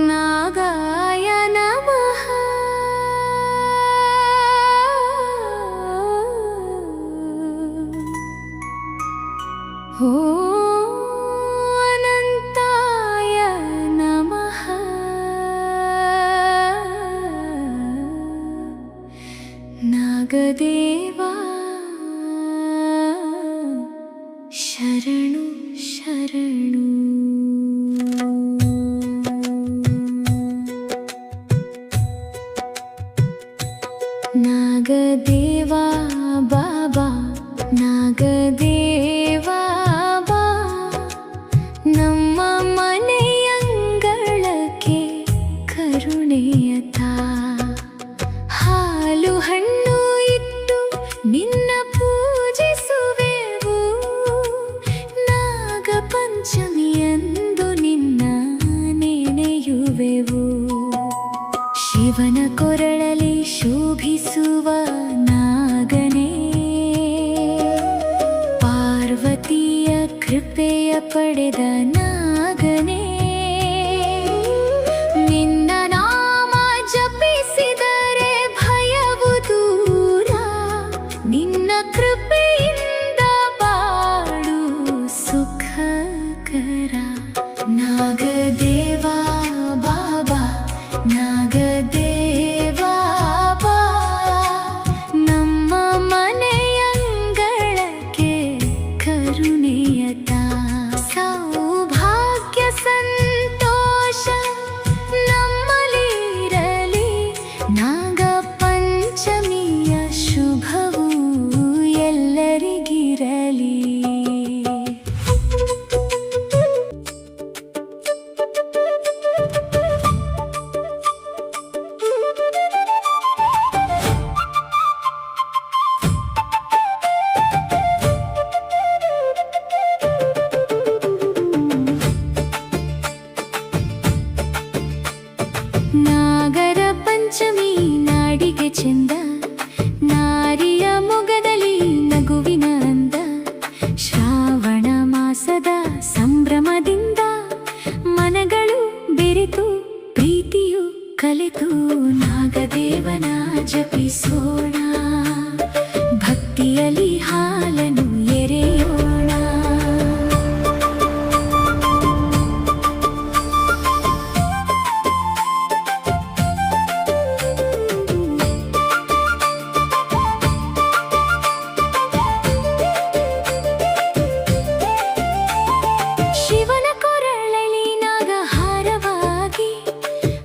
ನಾಗಾಯ ನಮಃ. ಅನಂತಾಯ ನಮಃ. ನಾಗದೇವಾ ಶರಣು ಶರಣು. ನಾಗದೇವಾ ಬಾಬಾ, ನಾಗದೇವಾ ಬಾ, ನಮ್ಮ ಮನೆಯಂಗಳಕ್ಕೆ ಕರುಣೆಯತ. ಹಾಲು ಹಣ್ಣು ಇಟ್ಟು ನಿನ್ನ ಪೂಜಿಸುವೆವು. ನಾಗ ಪಂಚಮಿಯಂದು ನಿನ್ನ ನೆನೆಯುವೆವು. ಶಿವನ ಕೊರಳಲಿ ಶೋಭಿಸುವ ನಾಗನೇ, ಪಾರ್ವತಿಯ ಕೃಪೆಯ ಪಡೆದ ನಾಗನೇ, ನಿನ್ನ ನಾಮ ಜಪಿಸಿದರೆ ಭಯವು ದೂರ. ನಿನ್ನ ಕೃಪೆಯಿಂದ ಬಾಳು ಸುಖಕರ. ನಾಗದೇವಾ ಬಾಬಾ, ನಾಗದೇವಾ ಬಾ, ನಮ್ಮ ಮನೆಯಂಗಳಕ್ಕೆ ಕರುಣೆಯತ. ಸೌಭಾಗ್ಯ ಸಂತೋಷ ನಮ್ಮಲ್ಲಿರಲಿ. ನಾಗ ಪಂಚಮಿಯ ಶುಭವೂ ಎಲ್ಲರಿಗಿರಲಿ. ನಾಗರ ಪಂಚಮಿ ನಾಡಿಗೆ ಚೆಂದ, ನಾರಿಯ ಮೊಗದಲ್ಲಿ ನಗುವಿನ ಅಂದ. ಶ್ರಾವಣ ಮಾಸದ ಸಂಭ್ರಮದಿಂದ ಮನಗಳು ಬೆರೆತು ಪ್ರೀತಿಯು ಕಲೆತು. ನಾಗದೇವನ ಜಪಿಸೋಣ, ಭಕ್ತಿಯಲ್ಲಿ ಹಾಲನ್ನು ಎರೆಯೋಣ. ಶಿವನ ಕೊರಳಲಿ ನಾಗಹಾರವಾಗಿ,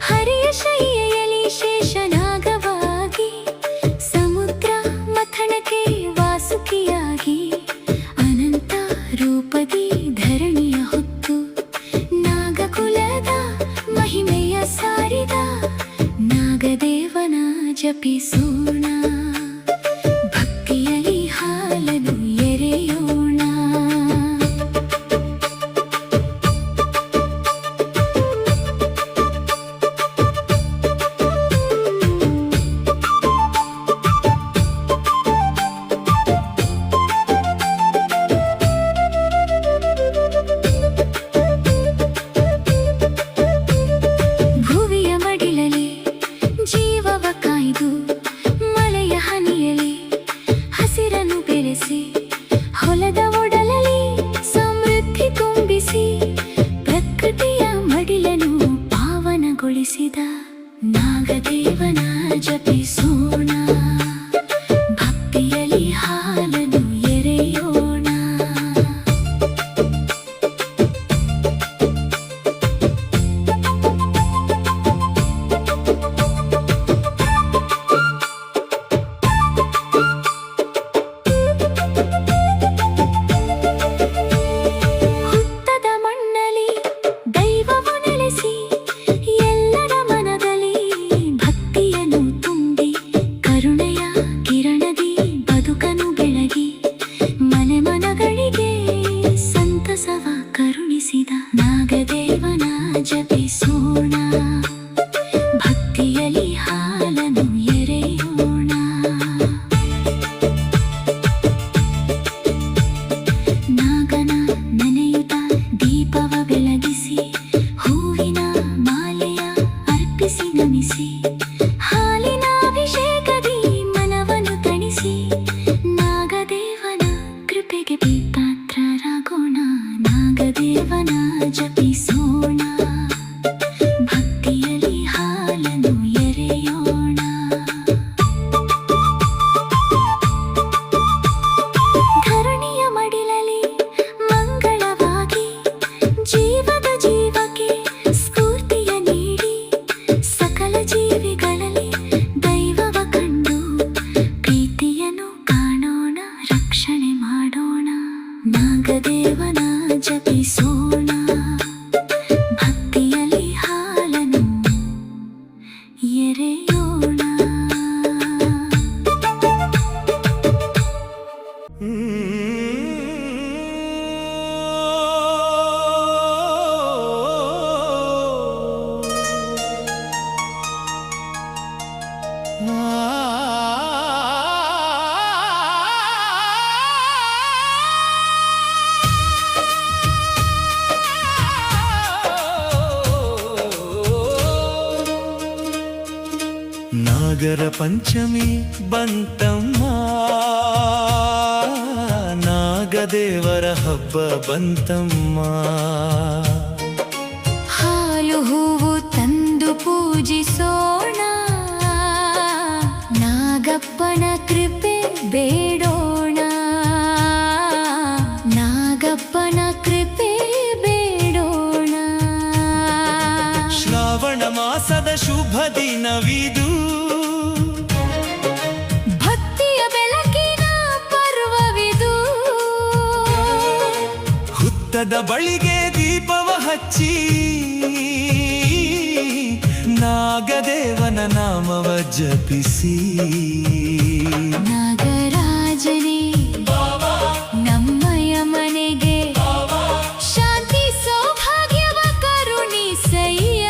ಹರಿಯ ಶಯ್ಯೆಯಲ್ಲಿ ಶೇಷನಾಗವಾಗಿ, ಸಮುದ್ರ ಮಥನಕ್ಕೆ ವಾಸುಕಿಯಾಗಿ, ಅನಂತ ರೂಪದಿ ಧರಣಿಯ ಹೊತ್ತು ನಾಗಕುಲದ ಮಹಿಮೆಯ ಸಾರಿದ. ನಾಗದೇವನ ಜಪಿಸೋಣ, ಭಕ್ತಿಯಲ್ಲಿ ಹಾಲನ್ನು ಎರೆಯೋಣ. ಭುವಿಯ ಮಡಿಲಲಿ ಜೀವವ ಕಾಯ್ದು, ಮಳೆಯ ಹನಿಯಲಿ ಹಸಿರನ್ನು ಬೆಳೆಸಿ, ಹೊಲದ ಒಡಲಲಿ ಸಮೃದ್ಧಿ ತುಂಬಿಸಿ, ಪ್ರಕೃತಿಯ ಮಡಿಲನ್ನು ಪಾವನಗೊಳಿಸಿದ. ನಾಗದೇವನ ಜಪಿಸೋಣ, ಭಕ್ತಿಯಲ್ಲಿ ಹಾಲನ್ನು ಎರೆಯೋಣ. ಹುತ್ತದ ಮಣ್ಣಲಿ ದೈವವು ನೆಲೆಸಿ, ಎಲ್ಲರ ಮನದಲ್ಲಿ ಭಕ್ತಿಯನ್ನು ತುಂಬಿ, ಕರುಣೆಯ ಕಿರಣದಿ ಬದುಕನ್ನು ಬೆಳಗಿ, ಮನೆ ಮನಗಳಿಗೆ ಸಂತಸವ ಕರುಣಿಸಿದ. ನಾಗದೇವನ ಜಪಿಸೋಣ, ಭಕ್ತಿಯಲ್ಲಿ ಹಾಲನ್ನು ಎರೆಯೋಣ. ನಾಗನ ನೆನೆಯುತ್ತ ದೀಪವ ಬೆಳಗಿಸಿ, ನಾಗದೇವನ ಜಪಿಸೋಣ, ಭಕ್ತಿಯಲ್ಲಿ ಹಾಲನ್ನು ಎರೆಯೋಣ. ಧರಣಿಯ ಮಡಿಲಲ್ಲಿ ಮಂಗಳವಾಗಿ ಜೀವದ ಜೀವಕ್ಕೆ ಸ್ಫೂರ್ತಿಯ ನೀಡಿ, ಸಕಲ ಜೀವಿಗಳಲ್ಲಿ ದೈವವ ಕಂಡು ಪ್ರೀತಿಯನ್ನು ಕಾಣೋಣ, ರಕ್ಷಣೆ ಮಾಡೋಣ. ನಾಗದೇವನ ಜಪಿಸೋಣ, ಭಕ್ತಿಯಲ್ಲಿ ಹಾಲನ್ನು ಎರೆಯೋಣ. ನಾಗರ ಪಂಚಮಿ ಬಂತಮ್ಮ, ನಾಗದೇವರ ಹಬ್ಬ ಬಂತಮ್ಮ. ಹಾಲು ಹೂವು ತಂದು ಪೂಜಿಸೋಣ, ನಾಗಪ್ಪನ ಕೃಪೆ ಬೇಡೋಣ, ನಾಗಪ್ಪನ ಕೃಪೆ ಬೇಡೋಣ. ಶ್ರಾವಣ ಮಾಸದ ಶುಭ ದಿನವಿದು, ಭಕ್ತಿಯ ಬೆಳಕಿನ ಪರ್ವವಿದು. ಹುತ್ತದ ಬಳಿಗೆ ದೀಪವ ಹಚ್ಚಿ, ನಾಗದೇವನ ನಾಮವ ಜಪಿಸಿ. ನಾಗರಾಜನೇ ನಮ್ಮಯ ಮನೆಗೆ ಶಾಂತಿ ಸೌಭಾಗ್ಯವ ಕರುಣಿಸಯ್ಯ.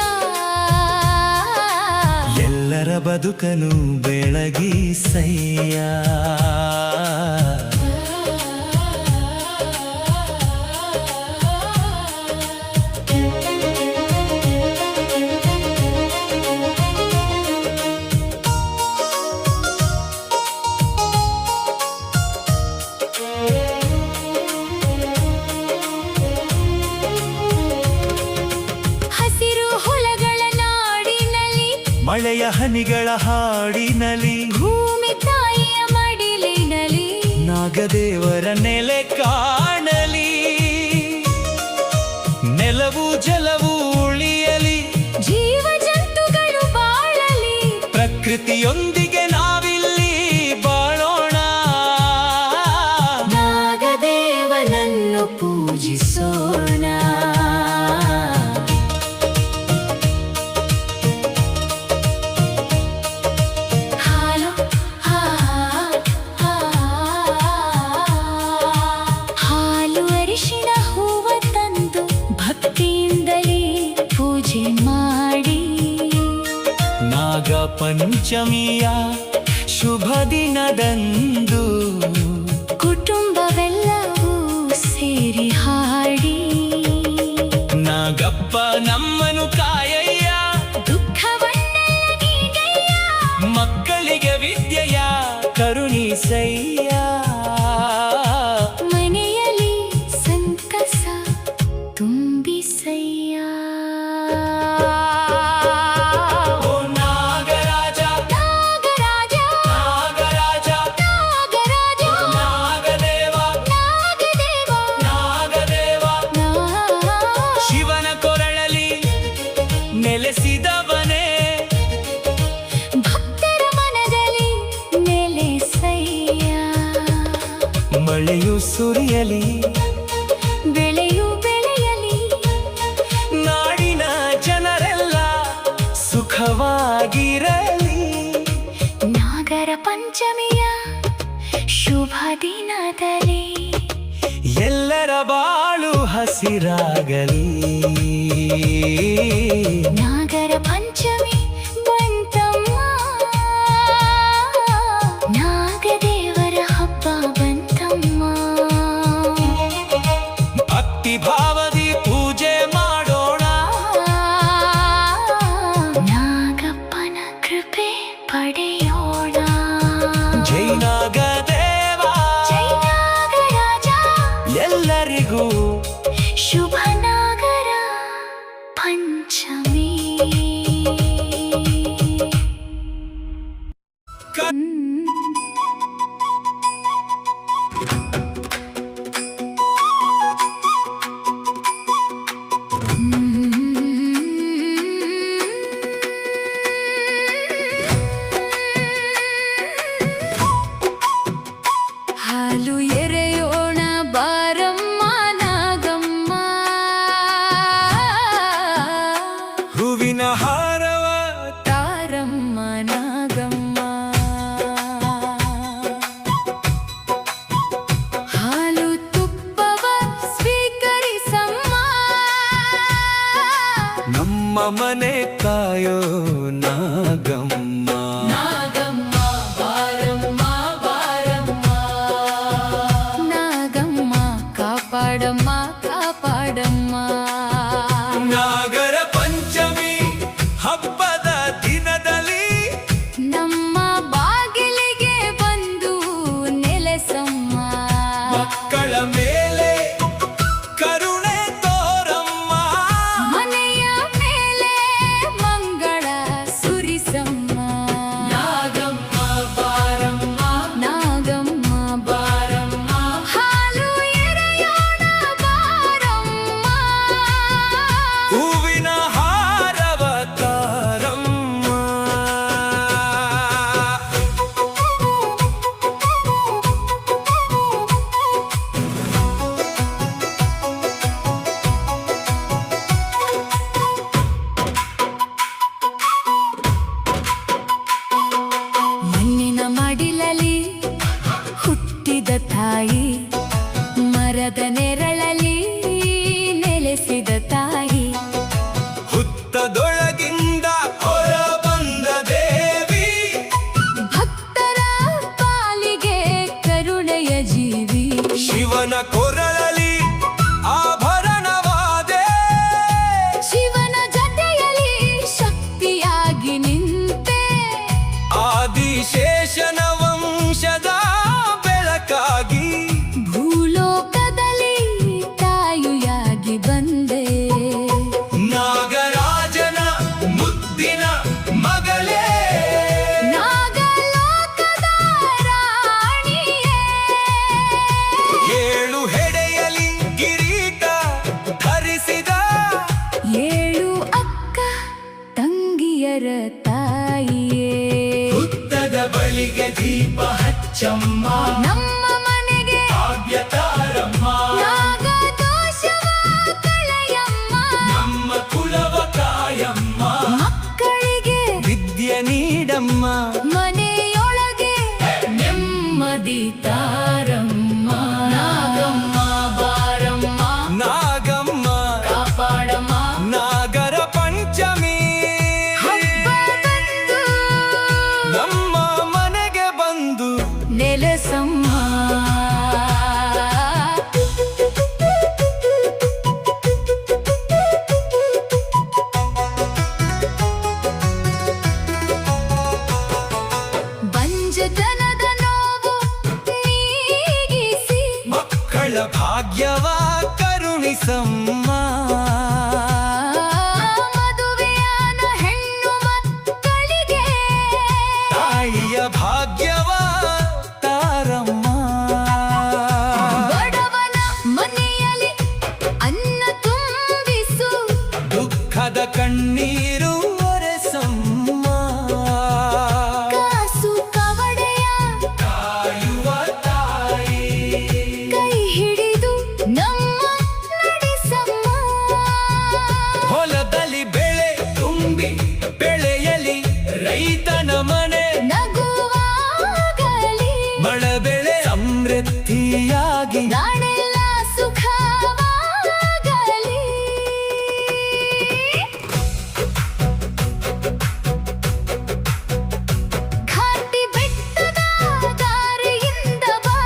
ಎಲ್ಲರ ಬದುಕನು ಬೆಳಗಿಸಯ್ಯ. ಹಸಿರು ಹೊಲಗಳ ನಾಡಿನಲ್ಲಿ, ಮಳೆಯ ಹನಿಗಳ ಹಾಡಿನಲಿ, ಭೂಮಿ ತಾಯಿಯ ಮಡಿಲಿನಲ್ಲಿ, ನಾಗದೇವರ ನೆಲೆ ಕಾಣಲಿ. ನೆಲವು ಜಲವು ಉಳಿಯಲಿ, ಜೀವ ಜಂತುಗಳು ಬಾಳಲಿ. ಪ್ರಕೃತಿಯೊಂದಿಗೆ ನಾವಿಲ್ಲಿ ಬಾಳೋಣ. ನಾಗದೇವನನ್ನು ಪೂಜಿಸೋಣ. ಹಾಲು ಹಾಲು ಅರಿಶಿಣ ಹೂವ ತಂದು ಭಕ್ತಿಯಿಂದಲೇ ಪೂಜೆ ಮಾಡಿ. ನಾಗ ಪಂಚಮಿಯ ಶುಭ ದಿನದಂದು, ಕುಟುಂಬವೆಲ್ಲವೂ ಸೇರಿ ಹಾಡಿ. ನಾಗಪ್ಪ ನಮ್ಮನು ಕಾಯಯ್ಯ, ದುಃಖವನ್ನೆಲ್ಲ ನೀಗಯ್ಯ, ಮಕ್ಕಳಿಗೆ ವಿದ್ಯೆಯ ಕರುಣಿಸಯ್ಯ. ಮನೆಯಲ್ಲಿ ಸಂತಸ ತುಂಬಿಸಯ್ಯ. ಓ ನಾಗರಾಜ, ನಾಗರಾಜ ನಾಗರಾಜ, ನಾಗರಾಜ, ನಾಗದೇವ, ನಾಗದೇವ, ನಾಗದೇವ. ಶಿವನ ಕೊರಳಲಿ ನೆಲೆಸಿದವನೇ, ಭಕ್ತರ ಮನದಲ್ಲಿ ನೆಲೆಸಯ್ಯ. ಮಳೆಯು ಸುರಿಯಲಿ, ಬೆಳೆಯು ಬೆಳೆಯಲಿ, ನಾಡಿನ ಜನರೆಲ್ಲ ಸುಖವಾಗಿರಲಿ. ನಾಗರ ಪಂಚಮಿಯ ಶುಭ ದಿನದಲ್ಲಿ ಎಲ್ಲರ ಬಾಳು ಹಸಿರಾಗಲಿ. ನಾಗರ ಪಂಚಮಿ ಬಂತಮ್ಮ, ನಾಗದೇವರ ಹಬ್ಬ ಬಂತಮ್ಮ. ಭಕ್ತಿ ಭಾವದಿ ಪೂಜೆ ಮಾಡೋಣ, ನಾಗಪ್ಪನ ಕೃಪೆ ಪಡೆಯೋಣ. ಜೈ ನಾಗದೇವ, ಜೈ ನಾಗರಾಜ, ಎಲ್ಲರಿಗೂ ಶುಭ ನಮ್ಮ ಮನೆ ಕಾಯೋ ನಾಗಮ್ಮ. ನಾಗಮ್ಮ ಬಾರಮ್ಮ ಬಾರಮ್ಮ, ನಾಗಮ್ಮ ಕಾಪಾಡಮ್ಮ ಕಾಪಾಡಮ್ಮ. ನಾಗರ ಪಂಚಮಿ ಹಬ್ಬದ ದಿನದಲ್ಲಿ ನಮ್ಮ ಬಾಗಿಲಿಗೆ ಬಂದು ನೆಲೆಸಮ್ಮ. ಮಕ್ಕಳ ಮೇಲೆ ಕರುಣೆ ತೋರಮ್ಮ, ಮನೆಯ ಮೇಲೆ ಮಂಗಳ ಸುರಿಸಮ್ಮ. ನಾಗಮ್ಮ ಬಾರಮ್ಮ, ನಾಗಮ್ಮ ಬಾರಮ್ಮ, ಹಾಲು ಎರೆಯೋಣ ಬಾರಮ್ಮ. ಹೂವಿನ ಹಾರವ ತಾರಮ್ಮ. ಮಣ್ಣಿನ ಮಡಿಲಲ್ಲಿ ಹುಟ್ಟಿದ ತಾಯಿ, ಮರದ ನೆರಳಲ್ಲಿ ನೆಲೆಸಿದ ತಾಯಿ. ಹುತ್ತದೊಳಗಿಂದ ಹೊರ ಬಂದ ದೇವಿ, ಭಕ್ತರ ಪಾಲಿಗೆ ಕರುಣೆಯ ಜೀವಿ. ಶಿವನ ಕೊರಳಲಿ ಆಭರಣವಾದೆ, ಶಿವನ ಜೊತೆಯಲ್ಲಿ ಶಕ್ತಿಯಾಗಿ ನಿಂತೆ. ಆದಿಶೇಷನ ವಂಶದ ಬೆಳಕಾಗಿ ಭೂಲೋಕದಲ್ಲಿ ತಾಯಿಯಾಗಿ ಬಂದೆ. ನಾಗರಾಜನ ಮುದ್ದಿನ ಮಗಳೇ, ನಾಗಲೋಕದ ರಾಣಿಯೇ. ಏಳು ಹೆಡೆಯಲಿ ಕಿರೀಟ ಧರಿಸಿದ ಏಳು ಅಕ್ಕ ತಂಗಿಯರ ತಾಯಿಯೇ. ಹುತ್ತದ ಬಳಿಗೆ ದೀಪ ಹಚ್ಚಮ್ಮ, ನಮ್ಮ ಮನೆಗೆ ಕಾವ್ಯ ತಾರಮ್ಮ. ನಾಗದೋಷವ ಕಳೆಯಮ್ಮ. ನಮ್ಮ ಕುಲವ ಕಾಯಮ್ಮ, ಮಕ್ಕಳಿಗೆ ವಿದ್ಯೆ ನೀಡಮ್ಮ. ಮನೆಯೊಳಗೆ ನೆಮ್ಮದಿ ತಾರಮ್ಮ. ನಾಗಮ್ಮ ಬಾರಮ್ಮ, ನಾಗಮ್ಮ ಕಾಪಾಡಮ್ಮ. ನಾಗರ ಪಂಚಮಿ ಹಬ್ಬ ಬಂದು ನಮ್ಮ ಮನೆಗೆ ಬಂದು ನೆಲೆಸಮ್ಮ. ಬಂಜತನದ ನೋವು ನೀಗಿಸಿ, ಮಕ್ಕಳ ಭಾಗ್ಯವ ಕರುಣಿಸಮ್ಮ. ಮದುವೆಯಾದ ಹೆಣ್ಣು ಮಕ್ಕಳಿಗೆ ತಾಯಿಯ ಭಾಗ್ಯವ ತಾರಮ್ಮ. ಬಡವನ ಮನೆಯಲ್ಲಿ ಅನ್ನ ತುಂಬಿಸು, ದುಃಖದ ಕಣ್ಣೀರು ಒರೆಸಮ್ಮ. ಕಾಸು ಕವಡೆಯ ಕಾಯುವ ತಾಯಿ, ಕೈ ಹಿಡಿದು ನಮ್ಮ ನಡೆಸಮ್ಮ. ಹೊಲದಲ್ಲಿ ಬೆಳೆ ತುಂಬಿ ಬೆಳೆಯಲಿ ರೈತನ ಮನೆ, ನಗುವಾಗಲಿ ಮಳೆ ಬೆಳೆ ಸಮೃದ್ಧಿಯಾಗಿ ನಾಡೆಲ್ಲ ಸುಖವಾಗಲಿ. ಘಾಟಿ ಬೆಟ್ಟದ ದಾರಿಯಿಂದ ಬಾ,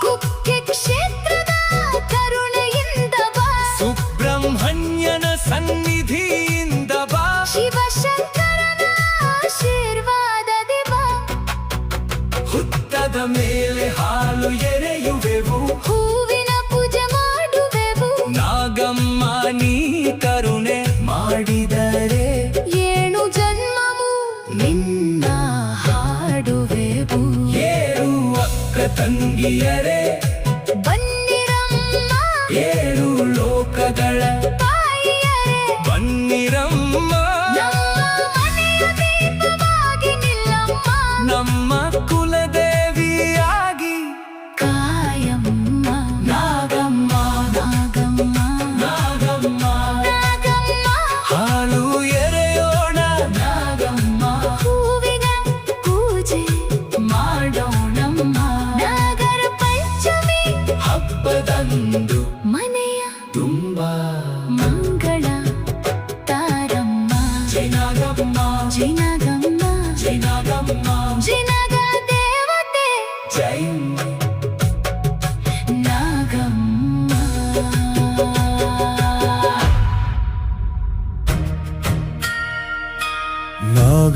ಕುಕ್ಕೆ ಕ್ಷೇತ್ರದ ಕರುಣೆಯಿಂದ ಬಾ. ಸುಬ್ರಹ್ಮಣ್ಯನ ಸನ್ನಿಧಿಯಿಂದ ಬಾ, ಶಿವಶಂಕರನ ಆಶೀರ್ವಾದದಿ ಬಾ. ಹುತ್ತದ ಮೇಲೆ ಹಾಲು ಎರೆಯುವೆವು, ಹೂವಿನ ಪೂಜೆ ಮಾಡುವೆವು. ನಾಗಮ್ಮ ನೀ ಕರುಣೆ ಮಾಡಿದರೆ ಏಳು ಜನ್ಮವು ನಿನ್ನ ಹಾಡುವೆವು. ಏಳು ಅಕ್ಕ ತಂಗಿಯರೇ, ಬನ್ನಿರಮ್ಮ ಏಳು ಲೋಕಗಳ ತಾಯಿಯರೇ, ಬನ್ನಿರಮ್ಮ. ನಮ್ಮ ಮನೆಯ ದೀಪವಾಗಿ ನಿಲ್ಲಮ್ಮ. ನಮ್ಮ ಕುಲದೇವಿಯಾಗಿ ಕಾಯಮ್ಮ. ನಾಗಮ್ಮ ನಾಗಮ್ಮ ನಾಗಮ್ಮ. ನಾಗಮ್ಮ, ಹಾಲು ಎರೆಯೋಣ ನಾಗಮ್ಮ. ಹೂವಿನ ಪೂಜೆ ಮಾಡೋಣಮ್ಮ. ನಾಗರ ಪಂಚಮಿ ಹಬ್ಬದಂದು ಮನೆಯ ತುಂಬಾ ಮಂಗಳ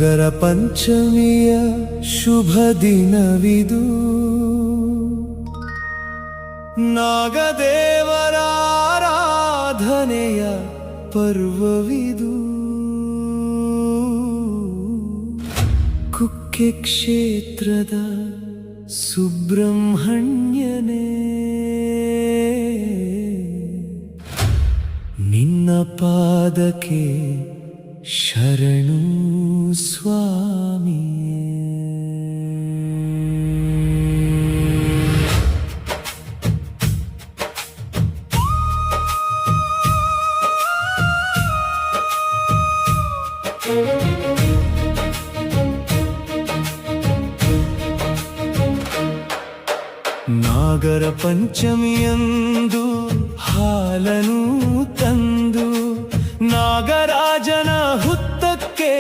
ನಾಗರ ಪಂಚಮಿಯ ಶುಭ ದಿನವಿದು, ನಾಗದೇವರ ಆರಾಧನೆಯ ಪರ್ವವಿದು. ಕುಕ್ಕೆ ಕ್ಷೇತ್ರದ ಸುಬ್ರಹ್ಮಣ್ಯನೇ, ನಿನ್ನ ಪಾದಕ್ಕೆ ಶರಣು ಸ್ವಾಮಿ. ನಾಗರ ಪಂಚಮಿಯಂದು ಹಾಲನು ತಂದು ನಾಗರಾಜನ ಹುತ್ತಕ್ಕೆ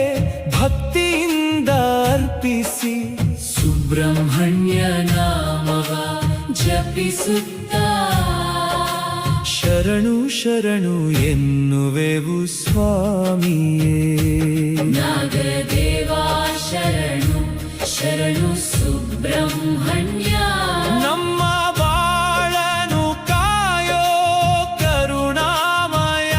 ಭಕ್ತಿಯಿಂದ ಅರ್ಪಿಸಿ ಸುಬ್ರಹ್ಮಣ್ಯ ನಾಮವ ಜಪಿಸುತ್ತ ಶರಣು ಶರಣು ಎನ್ನುವೆವು ಸ್ವಾಮಿಯೇ. ನಾಗದೇವ ಶರಣು ಶರಣು ಸುಬ್ರಹ್ಮಣ್ಯ, ನಮ್ಮ ಬಾಳನು ಕಾಯೋ ಕರುಣಾಮಯ.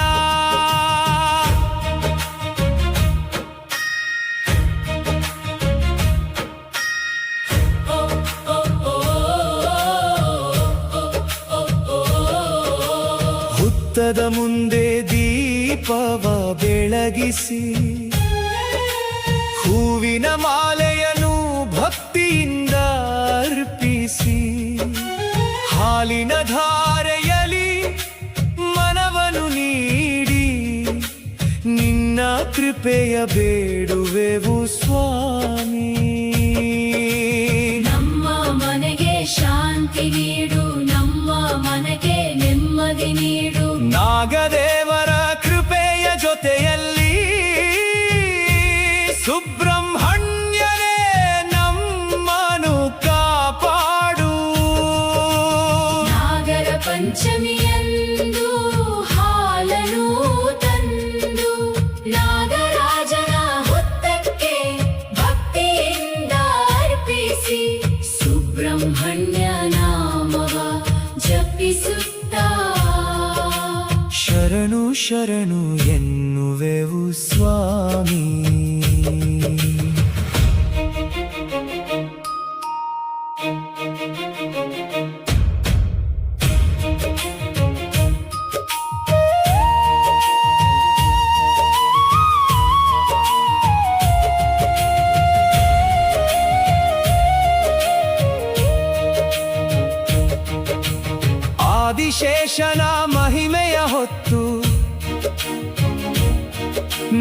ಹುತ್ತದ ಮುಂದೆ ದೀಪವ ಬೆಳಗಿಸಿ ಹೂವಿನ ಮಾಲೆಯನ್ನು ಭಕ್ತಿಯಿಂದ ಅರ್ಪಿಸಿ ಹಾಲಿನ ಧಾರೆಯಲಿ ಮನವನ್ನು ನೀಡಿ ನಿನ್ನ ಕೃಪೆಯ ಬೇಡುವೆವು ಸ್ವಾಮಿ. ನಮ್ಮ ಮನೆಗೆ ಶಾಂತಿ ನೀಡು, ನಮ್ಮ ಮನೆಗೆ ನೆಮ್ಮದಿ ನೀಡು. ನಾಗದೇವರ ಕೃಪೆಯ ಜೊತೆಯಲ್ಲಿ ಸುಬ್ರಹ್ಮಣ್ಯನೇ ನಮ್ಮನು ಕಾಪಾಡು. ನಾಗರ ಪಂಚಮಿಯಂದು ಹಾಲನು ತಂದು ನಾಗರಾಜನ ಹುತ್ತಕ್ಕೆ ಭಕ್ತಿಯಿಂದ ಅರ್ಪಿಸಿ ಸುಬ್ರಹ್ಮಣ್ಯ ನಾಮವ ಜಪಿಸುತ್ತ ಶರಣು ಶರಣು ಎನ್ನುವೆವು ಸ್ವಾಮಿ. ಆದಿಶೇಷನ ಮಹಿಮೆಯ ಹೊತ್ತು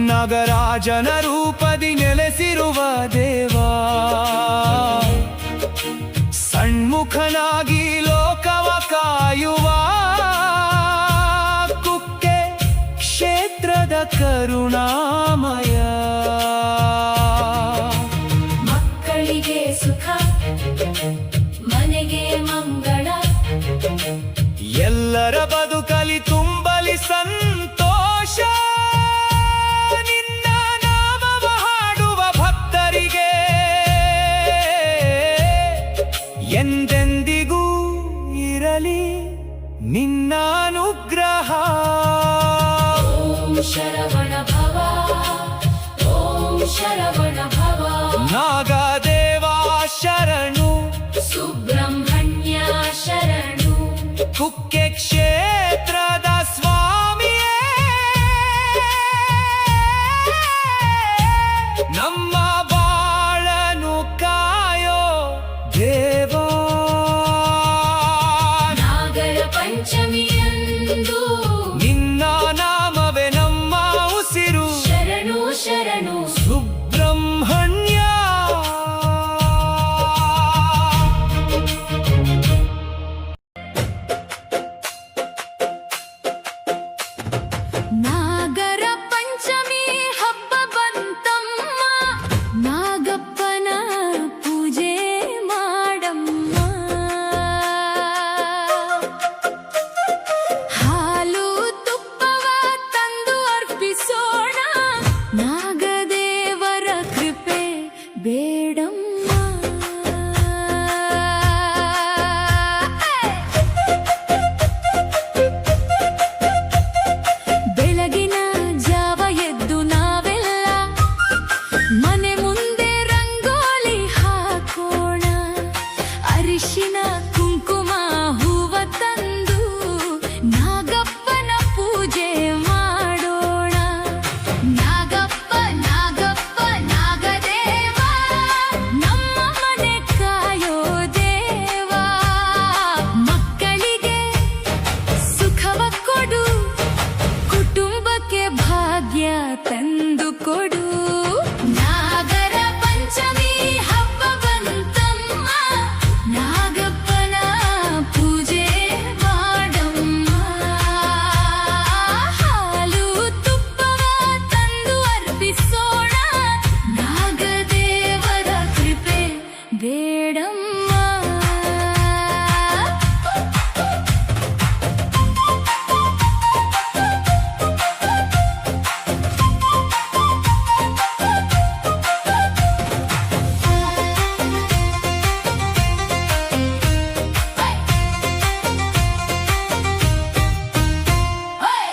ನಾಗರಾಜನ ರೂಪದಿ ನೆಲೆಸಿರುವ ದೇವಾ, ಸಣ್ಮುಖನಾಗಿ ಲೋಕವ ಕಾಯುವ ಕುಕ್ಕೆ ಕ್ಷೇತ್ರದ ಕರುಣಾಮಯ. ಮಕ್ಕಳಿಗೆ ಸುಖ, ಮನೆಗೆ ಮಂಗಳ, ಎಲ್ಲರ ಬದುಕಲಿ ತುಂಬಲಿ ಸಂತೋಷ. ನಿನ್ನ ನಾಮವ ಹಾಡುವ ಭಕ್ತರಿಗೆ ಎಂದೆಂದಿಗೂ ಇರಲಿ ನಿನ್ನ ಅನುಗ್ರಹ. ಓಂ ಶರವಣ ಭವ, ಓಂ ಶರವಣ